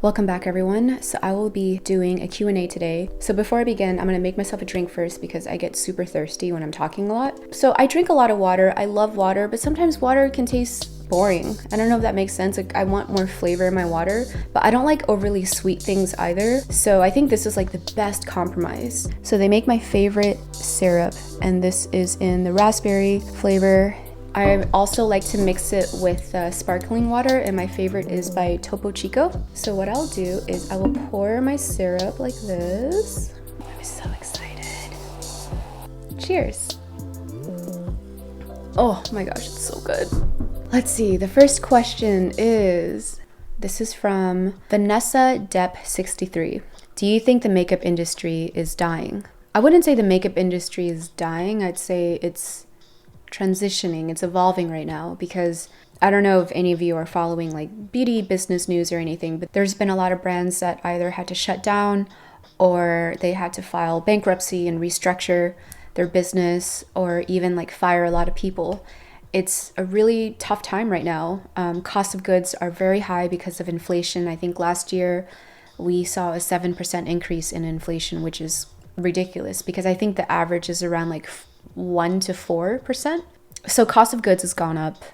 Welcome back, everyone. So I will be doing a Q&A today. So before I begin, I'm gonna make myself a drink first because I get super thirsty when I'm talking a lot. So I drink a lot of water. I love water, but sometimes water can taste boring. I don't know if that makes sense. Like, I want more flavor in my water, but I don't like overly sweet things either. So I think this is like the best compromise. So they make my favorite syrup, and this is in the raspberry flavor. I also like to mix it with sparkling water, and my favorite is by Topo Chico. So what I'll do is I will pour my syrup like this. I'm so excited. Cheers. Oh my gosh, it's so good. Let's see, the first question is, this is from Vanessa Depp 63. Do you think the makeup industry is dying? I wouldn't say the makeup industry is dying. I'd say it's transitioning, it's evolving right now, because I don't know if any of you are following like beauty business news or anything, but there's been a lot of brands that either had to shut down or they had to file bankruptcy and restructure their business, or even like fire a lot of people. It's a really tough time right now. Cost of goods are very high because of inflation. I think last year we saw a 7% increase in inflation, which is ridiculous because I think the average is around like 1 to 4%. So cost of goods has gone up.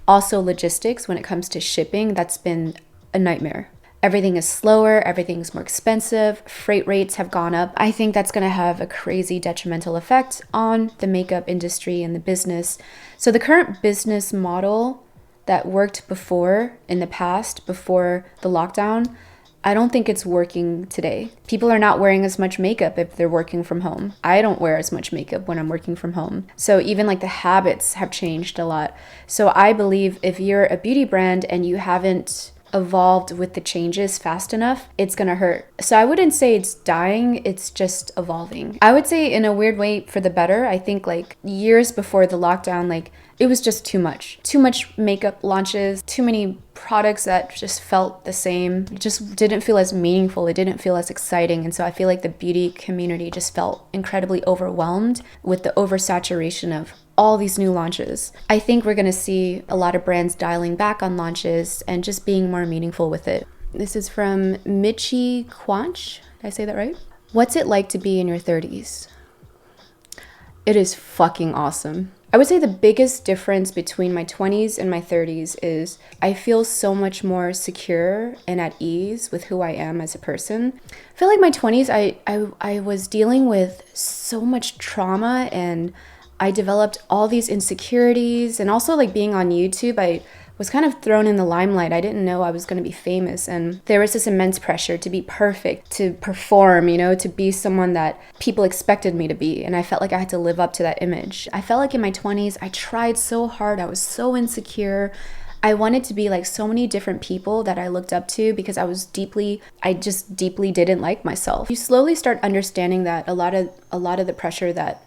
Also logistics, when it comes to shipping, that's been a nightmare. Everything is slower, everything's more expensive, freight rates have gone up. I think that's going to have a crazy detrimental effect on the makeup industry and the business. So the current business model that worked before, in the past, before the lockdown, I don't think it's working today. People are not wearing as much makeup if they're working from home. I don't wear as much makeup when I'm working from home. So even like the habits have changed a lot. So I believe if you're a beauty brand and you haven't evolved with the changes fast enough, it's gonna hurt. So I wouldn't say it's dying, it's just evolving. I would say in a weird way for the better. I think like years before the lockdown, like it was just too much makeup launches, too many products that just felt the same. It just didn't feel as meaningful, it didn't feel as exciting. And so I feel like the beauty community just felt incredibly overwhelmed with the oversaturation of all these new launches. I think we're gonna see a lot of brands dialing back on launches and just being more meaningful with it. This is from Michi Quanch. Did I say that right? What's it like to be in your 30s? It is fucking awesome. I would say the biggest difference between my 20s and my 30s is I feel so much more secure and at ease with who I am as a person. I feel like my 20s, I was dealing with so much trauma, and I developed all these insecurities, and also like being on YouTube, I was kind of thrown in the limelight. I didn't know I was going to be famous, and there was this immense pressure to be perfect, to perform, to be someone that people expected me to be, and I felt like I had to live up to that image. I felt like in my 20s, I tried so hard. I was so insecure. I wanted to be like so many different people that I looked up to because I just deeply didn't like myself. You slowly start understanding that a lot of the pressure that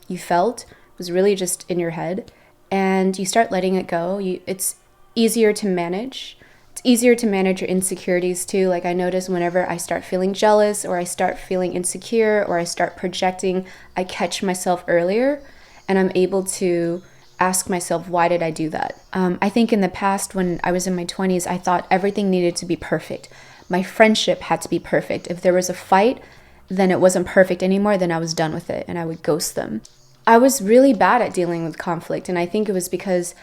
you felt was really just in your head, and you start letting it go. It's easier to manage. It's easier to manage your insecurities too. Like I notice whenever I start feeling jealous or I start feeling insecure or I start projecting, I catch myself earlier, and I'm able to ask myself, why did I do that? I think in the past, when I was in my 20s, I thought everything needed to be perfect. My friendship had to be perfect. If there was a fight, then it wasn't perfect anymore, then I was done with it and I would ghost them. I was really bad at dealing with conflict, and I think it was because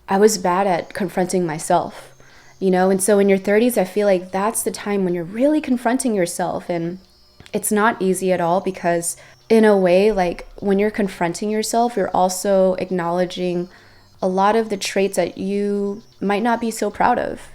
I was bad at confronting myself, and so in your 30s, I feel like that's the time when you're really confronting yourself, and it's not easy at all because in a way, like when you're confronting yourself, you're also acknowledging a lot of the traits that you might not be so proud of,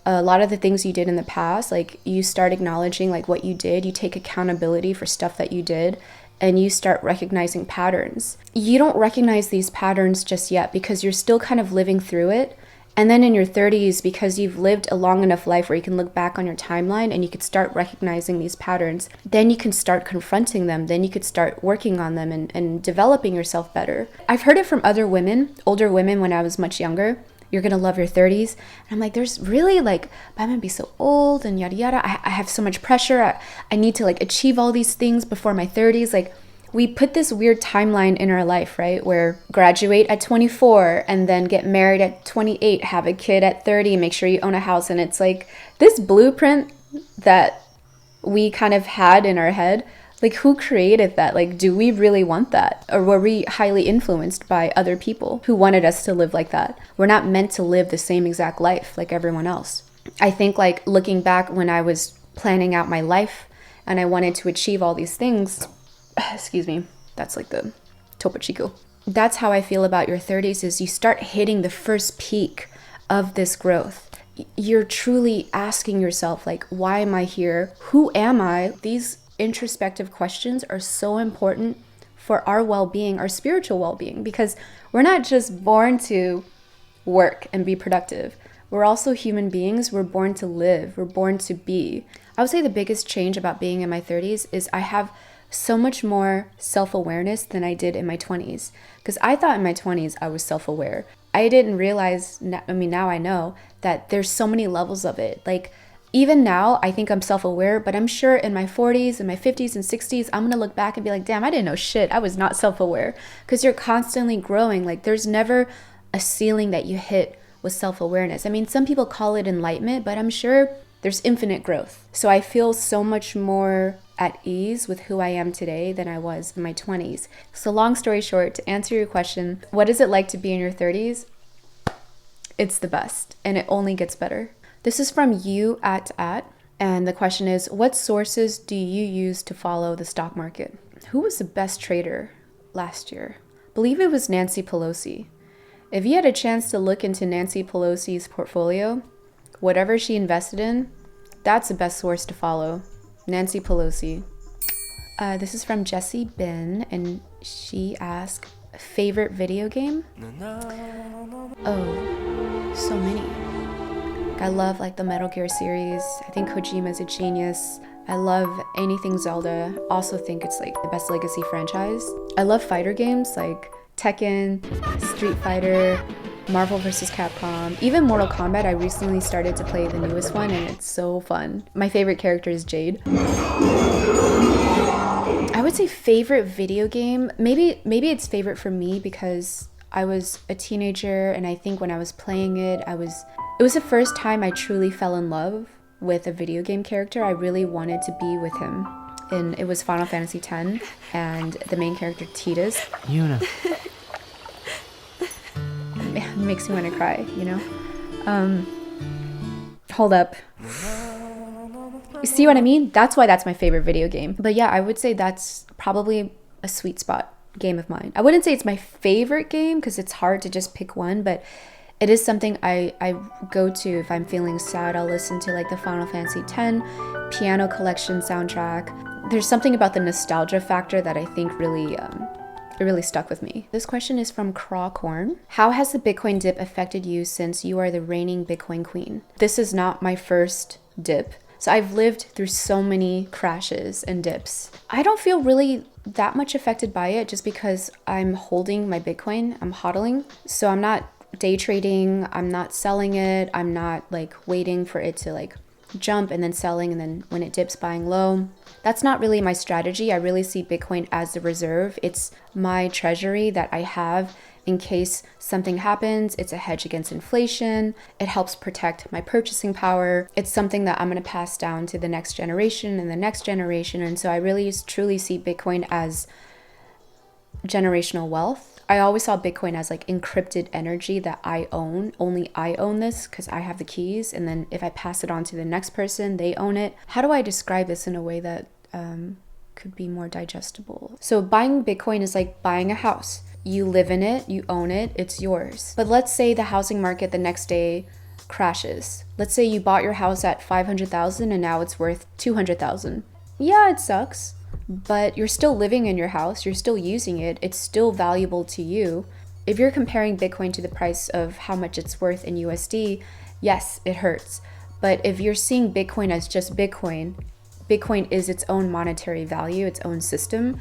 a lot of the things you did in the past, like you start acknowledging like what you did, you take accountability for stuff that you did, and you start recognizing patterns. You don't recognize these patterns just yet because you're still kind of living through it. And then in your 30s, because you've lived a long enough life where you can look back on your timeline and you could start recognizing these patterns, then you can start confronting them, then you could start working on them and developing yourself better. I've heard it from other women, older women when I was much younger. You're gonna love your 30s. And I'm like, there's really like, but I'm gonna be so old and yada yada. I have so much pressure. I need to like achieve all these things before my 30s. Like, We put this weird timeline in our life, right? Where graduate at 24 and then get married at 28, have a kid at 30, make sure you own a house. And it's like this blueprint that we kind of had in our head. Like, who created that? Like, do we really want that? Or were we highly influenced by other people who wanted us to live like that? We're not meant to live the same exact life like everyone else. I think, like, looking back when I was planning out my life and I wanted to achieve all these things, excuse me, that's like the Topo Chico. That's how I feel about your 30s, is you start hitting the first peak of this growth. You're truly asking yourself, like, why am I here? Who am I? These introspective questions are so important for our well-being, our spiritual well-being, because we're not just born to work and be productive. We're also human beings. We're born to live. We're born to be. I would say the biggest change about being in my 30s is I have so much more self-awareness than I did in my 20s. Because I thought in my 20s I was self-aware. I didn't realize, now I know that there's so many levels of it. Like, even now, I think I'm self-aware, but I'm sure in my 40s and my 50s and 60s, I'm going to look back and be like, damn, I didn't know shit. I was not self-aware. Because you're constantly growing. Like, there's never a ceiling that you hit with self-awareness. I mean, some people call it enlightenment, but I'm sure there's infinite growth. So I feel so much more at ease with who I am today than I was in my 20s. So long story short, to answer your question, what is it like to be in your 30s? It's the best, and it only gets better. This is from you at, and the question is, what sources do you use to follow the stock market? Who was the best trader last year? I believe it was Nancy Pelosi. If you had a chance to look into Nancy Pelosi's portfolio, whatever she invested in, that's the best source to follow. Nancy Pelosi. This is from Jessie Bin, and she asked, favorite video game? Oh, so many. I love like the Metal Gear series. I think Kojima's a genius. I love anything Zelda. Also think it's like the best legacy franchise. I love fighter games like Tekken, Street Fighter, Marvel vs. Capcom, even Mortal Kombat. I recently started to play the newest one and it's so fun. My favorite character is Jade. I would say favorite video game, maybe it's favorite for me because I was a teenager and I think when I was playing it, it was the first time I truly fell in love with a video game character. I really wanted to be with him. And it was Final Fantasy X and the main character Tidus. Yuna. It makes me want to cry, you know? Hold up. You see what I mean? That's why that's my favorite video game. But yeah, I would say that's probably a sweet spot game of mine. I wouldn't say it's my favorite game because it's hard to just pick one, but it is something I go to if I'm feeling sad. I'll listen to like the Final Fantasy X Piano Collection soundtrack. There's something about the nostalgia factor that I think really stuck with me. This question is from Crawcorn. How has the Bitcoin dip affected you since you are the reigning Bitcoin queen? This is not my first dip. So I've lived through so many crashes and dips. I don't feel really that much affected by it just because I'm holding my Bitcoin. I'm hodling. So I'm not day trading. I'm not selling it. I'm not like waiting for it to like jump and then selling and then when it dips buying low. That's not really my strategy. I really see Bitcoin as the reserve. It's my treasury that I have in case something happens. It's a hedge against inflation. It helps protect my purchasing power. It's something that I'm going to pass down to the next generation and the next generation. And so I really truly see Bitcoin as generational wealth. I always saw Bitcoin as like encrypted energy that I own. Only I own this because I have the keys. And then if I pass it on to the next person, they own it. How do I describe this in a way that could be more digestible? So buying Bitcoin is like buying a house. You live in it, you own it, it's yours. But let's say the housing market the next day crashes. Let's say you bought your house at $500,000 and now it's worth $200,000. Yeah, it sucks. But you're still living in your house, you're still using it, it's still valuable to you. If you're comparing Bitcoin to the price of how much it's worth in USD, yes, it hurts. But if you're seeing Bitcoin as just Bitcoin, Bitcoin is its own monetary value, its own system,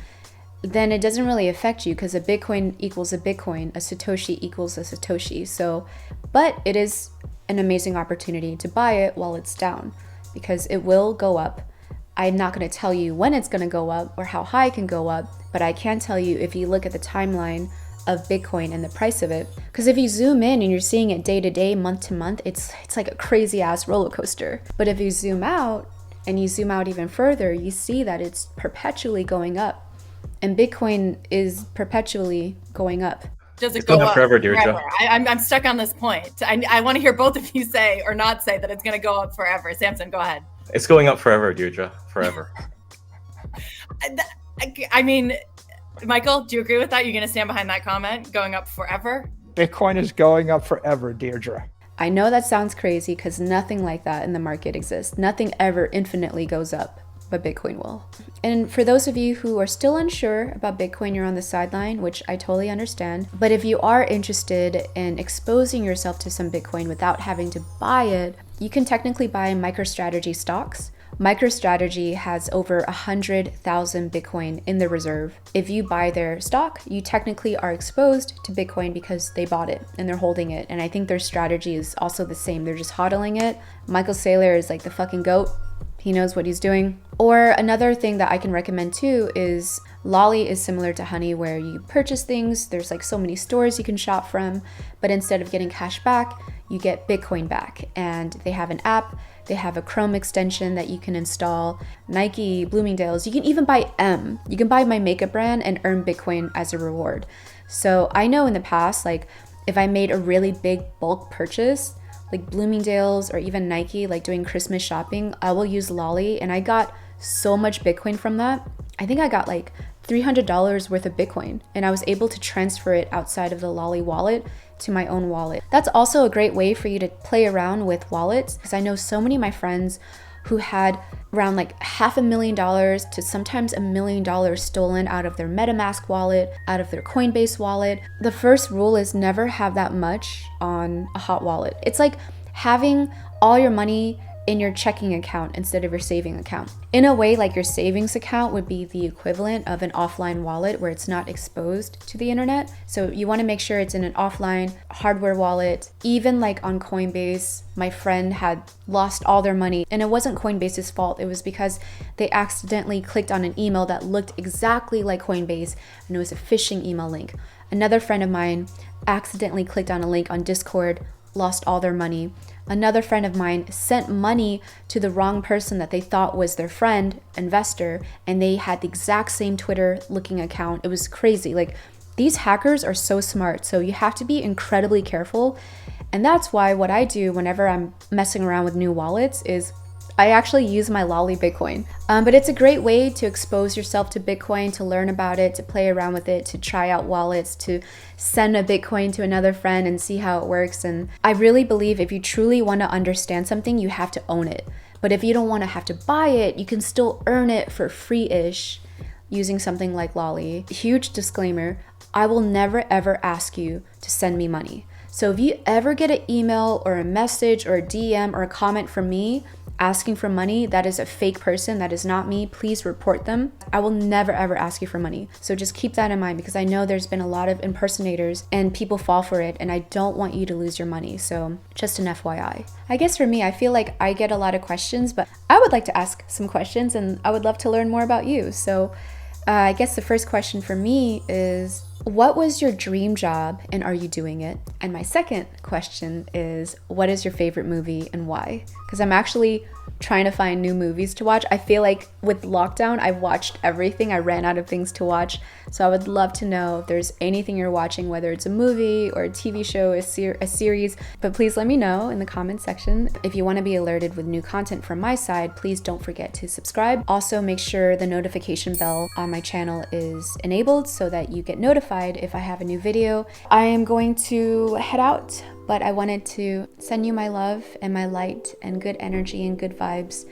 then it doesn't really affect you because a Bitcoin equals a Bitcoin, a Satoshi equals a Satoshi. So, but it is an amazing opportunity to buy it while it's down because it will go up. I'm not going to tell you when it's going to go up or how high it can go up. But I can tell you, if you look at the timeline of Bitcoin and the price of it, because if you zoom in and you're seeing it day to day, month to month, it's like a crazy ass roller coaster. But if you zoom out and you zoom out even further, you see that it's perpetually going up. And Bitcoin is perpetually going up. Does it go up forever, Deirdre? I'm stuck on this point. I want to hear both of you say or not say that it's going to go up forever. Samson, go ahead. It's going up forever, Deirdre. Forever. I mean, Michael, do you agree with that? You're going to stand behind that comment, going up forever? Bitcoin is going up forever, Deirdre. I know that sounds crazy because nothing like that in the market exists. Nothing ever infinitely goes up, but Bitcoin will. And for those of you who are still unsure about Bitcoin, you're on the sideline, which I totally understand. But if you are interested in exposing yourself to some Bitcoin without having to buy it, you can technically buy MicroStrategy stocks. MicroStrategy has over 100,000 Bitcoin in the reserve. If you buy their stock, you technically are exposed to Bitcoin because they bought it and they're holding it. And I think their strategy is also the same. They're just hodling it. Michael Saylor is like the fucking GOAT. He knows what he's doing. Or another thing that I can recommend too is Lolli is similar to Honey, where you purchase things. There's like so many stores you can shop from, but instead of getting cash back, you get Bitcoin back. And they have an app. They have a Chrome extension that you can install. Nike, Bloomingdale's, you can even buy M. You can buy my makeup brand and earn Bitcoin as a reward. So I know in the past, like if I made a really big bulk purchase, like Bloomingdale's or even Nike, like doing Christmas shopping, I will use Lolli, and I got so much Bitcoin from that. I think I got like $300 worth of Bitcoin, and I was able to transfer it outside of the Lolli wallet to my own wallet. That's also a great way for you to play around with wallets, because I know so many of my friends who had around like $500,000 to sometimes $1 million stolen out of their MetaMask wallet, out of their Coinbase wallet. The first rule is never have that much on a hot wallet. It's like having all your money in your checking account instead of your saving account. In a way, like your savings account would be the equivalent of an offline wallet where it's not exposed to the internet. So you want to make sure it's in an offline hardware wallet. Even like on Coinbase, my friend had lost all their money, and it wasn't Coinbase's fault. It was because they accidentally clicked on an email that looked exactly like Coinbase, and it was a phishing email link. Another friend of mine accidentally clicked on a link on Discord, lost all their money. Another friend of mine sent money to the wrong person that they thought was their friend, investor, and they had the exact same Twitter looking account. It was crazy. Like, these hackers are so smart, so you have to be incredibly careful. And that's why what I do whenever I'm messing around with new wallets is I actually use my Lolli Bitcoin. But it's a great way to expose yourself to Bitcoin, to learn about it, to play around with it, to try out wallets, to send a Bitcoin to another friend and see how it works. And I really believe if you truly want to understand something, you have to own it. But if you don't want to have to buy it, you can still earn it for free-ish using something like Lolli. Huge disclaimer, I will never ever ask you to send me money. So if you ever get an email or a message or a DM or a comment from me asking for money, that is a fake person, that is not me, please report them. I will never ever ask you for money. So just keep that in mind, because I know there's been a lot of impersonators and people fall for it, and I don't want you to lose your money. So just an FYI. I guess for me, I feel like I get a lot of questions, but I would like to ask some questions and I would love to learn more about you. So I guess the first question for me is, what was your dream job and are you doing it? And my second question is, what is your favorite movie and why? Because I'm actually trying to find new movies to watch. I feel like with lockdown, I've watched everything. I ran out of things to watch. So I would love to know if there's anything you're watching, whether it's a movie or a TV show, a series. But please let me know in the comment section. If you want to be alerted with new content from my side, please don't forget to subscribe. Also, make sure the notification bell on my channel is enabled so that you get notified if I have a new video. I am going to head out, but I wanted to send you my love and my light and good energy and good vibes,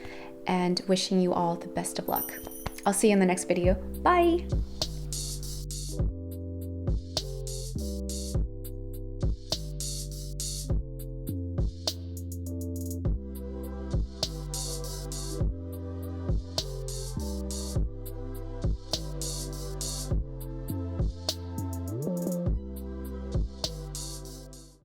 and wishing you all the best of luck. I'll see you in the next video. Bye!